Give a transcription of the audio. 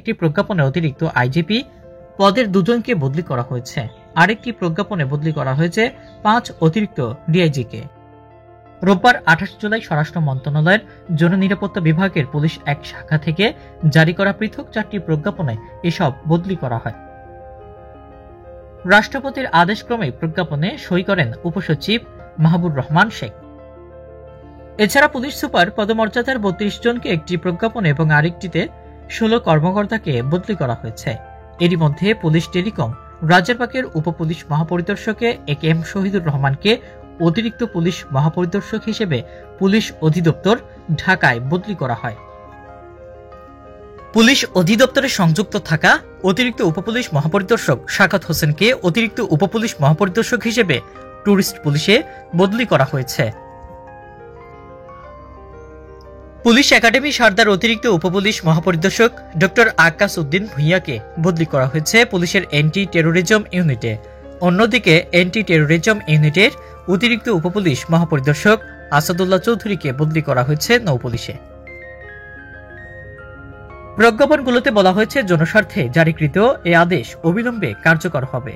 একটি প্রজ্ঞাপনে অতিরিক্ত আইজিপি পদের 2 জনকে বদলি করা হয়েছে। আরেকটি প্রজ্ঞাপনে বদলি করা হয়েছে 5 অতিরিক্ত ডিআইজিকে। রোববার 28 জুলাই স্বরাষ্ট্র মন্ত্রণালয়ের জননিরাপত্তা বিভাগের পুলিশ এক শাখা থেকে জারি করা পৃথক 4টি প্রজ্ঞাপনে এসব বদলি করা হয়। রাষ্ট্রপতির আদেশক্রমে প্রজ্ঞাপনে সই করেন উপসচিব মাহবুর রহমান শেখ। এছাড়া পুলিশ সুপার পদমর্যাদার 32 জনকে একটি প্রজ্ঞাপনে এবং আরেকটিতে 16 কর্মকর্তাকে বদলি করা হয়েছে। এরই মধ্যে পুলিশ টেলিকম রাজারবাগের উপপুলিশ মহাপরিদর্শকে একেএম শহীদুর রহমানকে অতিরিক্ত পুলিশ মহাপরিদর্শক হিসেবে পুলিশ অধিদপ্তর ঢাকায় বদলি করা হয়। পুলিশ অধিদপ্তরে সংযুক্ত থাকা অতিরিক্ত উপপুলিশ মহাপরিদর্শক শাকাত হোসেনকে অতিরিক্ত উপপুলিশ মহাপরিদর্শক হিসেবে টুরিস্ট পুলিশে বদলি করা হয়েছে। পুলিশ একাডেমি সারদার অতিরিক্ত উপপুলিশ মহাপরিদর্শক ডক্টর আকাশ উদ্দিন ভূঁইয়াকে বদলি করা হয়েছে পুলিশের অ্যান্টি টেরোরিজম ইউনিটে। অন্যদিকে অ্যান্টি টেরোরিজম ইউনিটের অতিরিক্ত উপপুলিশ মহাপরিদর্শক আসাদুল্লাহ চৌধুরীকে বদলি করা হয়েছে নৌপুলিশে। প্রজ্ঞাপনগুলোতে বলা হয়েছে জনস্বার্থে জারিকৃত এ আদেশ অবিলম্বে কার্যকর হবে।